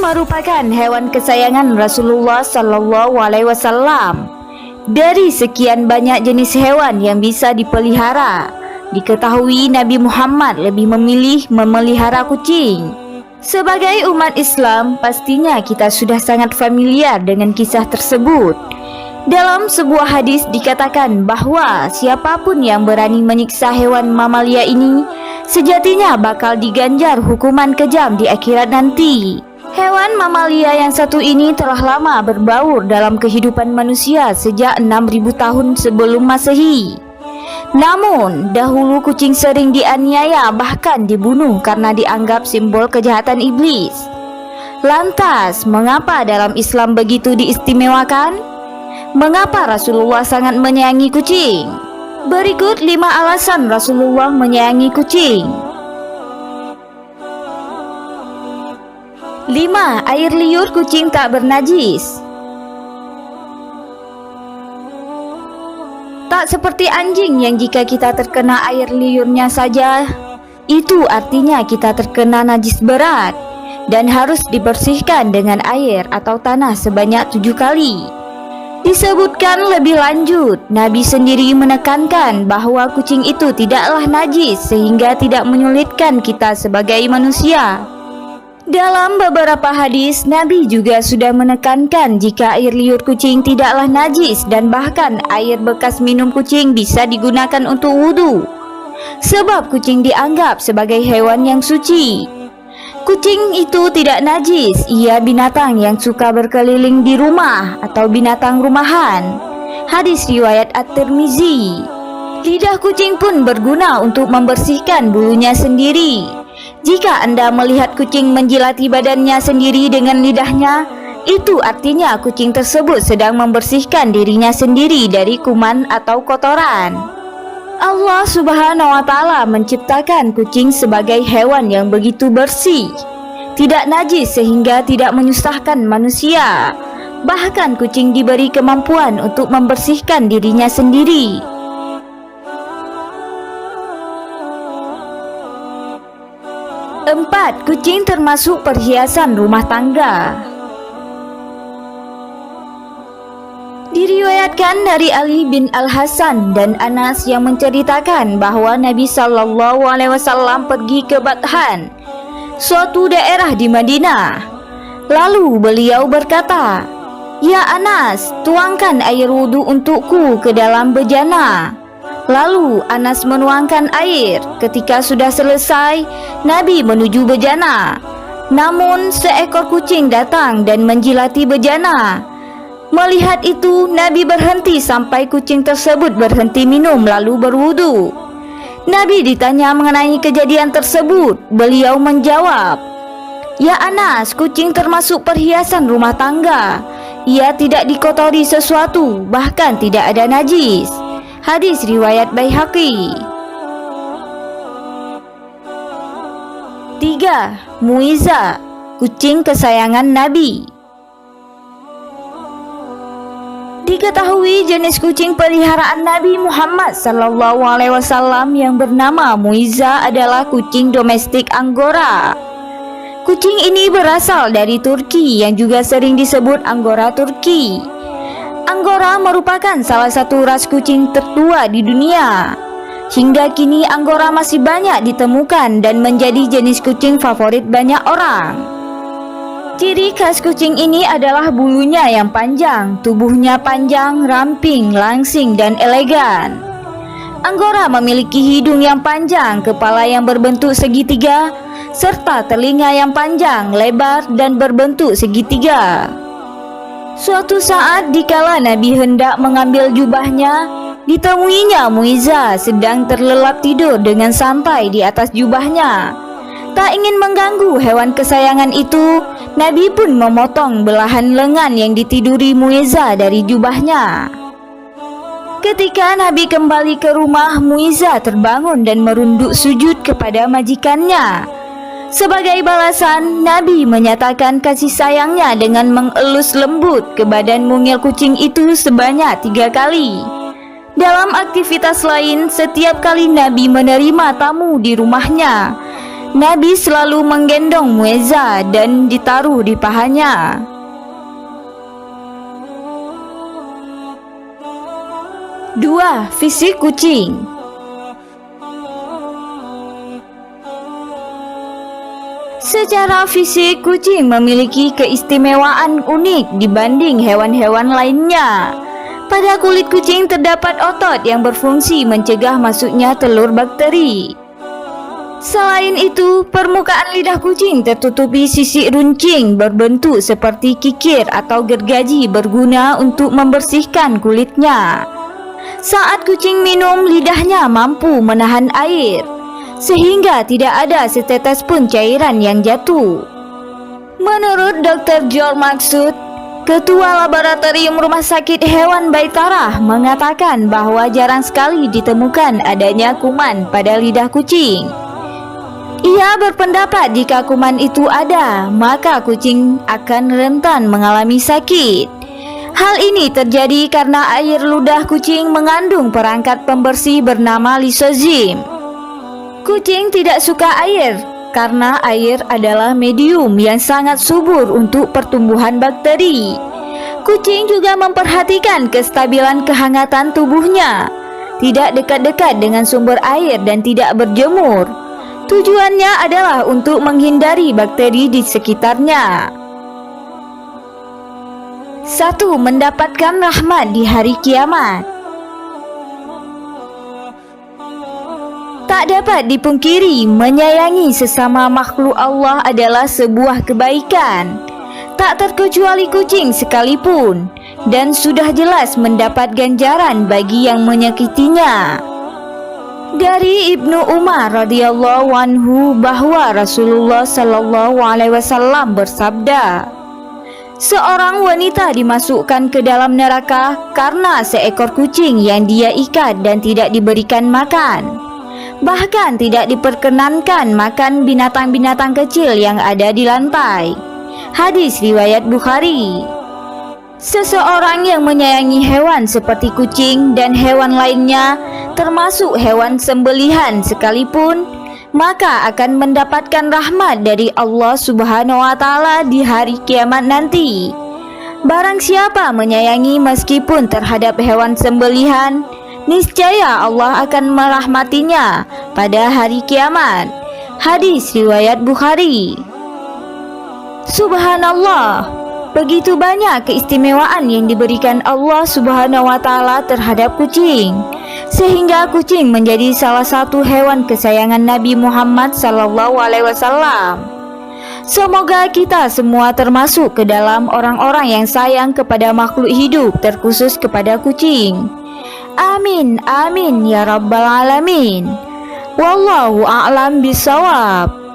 merupakan hewan kesayangan Rasulullah Sallallahu Alaihi Wasallam. Dari sekian banyak jenis hewan yang bisa dipelihara, diketahui Nabi Muhammad lebih memilih memelihara kucing. Sebagai umat Islam, pastinya kita sudah sangat familiar dengan kisah tersebut. Dalam sebuah hadis dikatakan bahwa siapapun yang berani menyiksa hewan mamalia ini, sejatinya bakal diganjar hukuman kejam di akhirat nanti. Hewan mamalia yang satu ini telah lama berbaur dalam kehidupan manusia sejak 6.000 tahun sebelum Masehi. Namun, dahulu kucing sering dianiaya bahkan dibunuh karena dianggap simbol kejahatan iblis. Lantas, mengapa dalam Islam begitu diistimewakan? Mengapa Rasulullah sangat menyayangi kucing? Berikut 5 alasan Rasulullah menyayangi kucing. 5. Air liur kucing tak bernajis. Tak seperti anjing yang jika kita terkena air liurnya saja, itu artinya kita terkena najis berat dan harus dibersihkan dengan air atau tanah sebanyak 7 kali. Disebutkan lebih lanjut, Nabi sendiri menekankan bahwa kucing itu tidaklah najis sehingga tidak menyulitkan kita sebagai manusia. Dalam beberapa hadis, Nabi juga sudah menekankan jika air liur kucing tidaklah najis dan bahkan air bekas minum kucing bisa digunakan untuk wudhu. Sebab kucing dianggap sebagai hewan yang suci. Kucing itu tidak najis, ia binatang yang suka berkeliling di rumah atau binatang rumahan. Hadis riwayat At-Tirmizi. Lidah kucing pun berguna untuk membersihkan bulunya sendiri. Jika Anda melihat kucing menjilati badannya sendiri dengan lidahnya, itu artinya kucing tersebut sedang membersihkan dirinya sendiri dari kuman atau kotoran. Allah Subhanahu wa Ta'ala menciptakan kucing sebagai hewan yang begitu bersih, tidak najis sehingga tidak menyusahkan manusia. Bahkan kucing diberi kemampuan untuk membersihkan dirinya sendiri. 4. Kucing termasuk perhiasan rumah tangga. Diriwayatkan dari Ali bin Al-Hasan dan Anas yang menceritakan bahwa Nabi Sallallahu Alaihi Wasallam pergi ke Bathan, suatu daerah di Madinah. Lalu beliau berkata, "Ya Anas, tuangkan air wudhu untukku ke dalam bejana." Lalu Anas menuangkan air. Ketika sudah selesai, Nabi menuju bejana. Namun seekor kucing datang dan menjilati bejana. Melihat itu, Nabi berhenti sampai kucing tersebut berhenti minum lalu berwudu. Nabi ditanya mengenai kejadian tersebut. Beliau menjawab, "Ya Anas, kucing termasuk perhiasan rumah tangga. Ia tidak dikotori sesuatu, bahkan tidak ada najis." Hadis riwayat Baihaqi. 3. Muiza, kucing kesayangan Nabi. Diketahui jenis kucing peliharaan Nabi Muhammad Sallallahu Alaihi Wasallam yang bernama Muiza adalah kucing domestik Angora. Kucing ini berasal dari Turki yang juga sering disebut Angora Turki. Angora merupakan salah satu ras kucing tertua di dunia. Hingga kini Angora masih banyak ditemukan dan menjadi jenis kucing favorit banyak orang. Ciri khas kucing ini adalah bulunya yang panjang, tubuhnya panjang, ramping, langsing, dan elegan. Angora memiliki hidung yang panjang, kepala yang berbentuk segitiga, serta telinga yang panjang, lebar, dan berbentuk segitiga. Suatu saat dikala Nabi hendak mengambil jubahnya, ditemuinya Muiza sedang terlelap tidur dengan santai di atas jubahnya. Tak ingin mengganggu hewan kesayangan itu, Nabi pun memotong belahan lengan yang ditiduri Muiza dari jubahnya. Ketika Nabi kembali ke rumah, Muiza terbangun dan merunduk sujud kepada majikannya. Sebagai balasan, Nabi menyatakan kasih sayangnya dengan mengelus lembut ke badan mungil kucing itu sebanyak 3 kali. Dalam aktivitas lain, setiap kali Nabi menerima tamu di rumahnya, Nabi selalu menggendong Muizzah dan ditaruh di pahanya. 2. Fisik kucing. Secara fisik, kucing memiliki keistimewaan unik dibanding hewan-hewan lainnya. Pada kulit kucing terdapat otot yang berfungsi mencegah masuknya telur bakteri. Selain itu, permukaan lidah kucing tertutupi sisik runcing berbentuk seperti kikir atau gergaji berguna untuk membersihkan kulitnya. Saat kucing minum, lidahnya mampu menahan air, sehingga tidak ada setetes pun cairan yang jatuh. Menurut Dr. Joel Maksud, Ketua Laboratorium Rumah Sakit Hewan Baitarah, mengatakan bahwa jarang sekali ditemukan adanya kuman pada lidah kucing. Ia berpendapat jika kuman itu ada, maka kucing akan rentan mengalami sakit. Hal ini terjadi karena air ludah kucing mengandung perangkat pembersih bernama lysosome. Kucing tidak suka air karena air adalah medium yang sangat subur untuk pertumbuhan bakteri. Kucing juga memperhatikan kestabilan kehangatan tubuhnya, tidak dekat-dekat dengan sumber air dan tidak berjemur. Tujuannya adalah untuk menghindari bakteri di sekitarnya. 1. Mendapatkan rahmat di hari kiamat. Tak dapat dipungkiri, menyayangi sesama makhluk Allah adalah sebuah kebaikan, tak terkecuali kucing sekalipun, dan sudah jelas mendapat ganjaran bagi yang menyakitinya. Dari Ibnu Umar radhiyallahu anhu bahwa Rasulullah sallallahu alaihi wasallam bersabda, seorang wanita dimasukkan ke dalam neraka karena seekor kucing yang dia ikat dan tidak diberikan makan. Bahkan tidak diperkenankan makan binatang-binatang kecil yang ada di lantai. Hadis riwayat Bukhari. Seseorang yang menyayangi hewan seperti kucing dan hewan lainnya, termasuk hewan sembelihan sekalipun, maka akan mendapatkan rahmat dari Allah Subhanahu wa Ta'ala di hari kiamat nanti. Barang siapa menyayangi meskipun terhadap hewan sembelihan, niscaya Allah akan merahmatinya pada hari kiamat. Hadis riwayat Bukhari. Subhanallah, begitu banyak keistimewaan yang diberikan Allah Subhanahu wa Ta'ala terhadap kucing, sehingga kucing menjadi salah satu hewan kesayangan Nabi Muhammad SAW. Semoga kita semua termasuk ke dalam orang-orang yang sayang kepada makhluk hidup, terkhusus kepada kucing. Amin, amin ya rabbal alamin. Wallahu a'lam bishawab.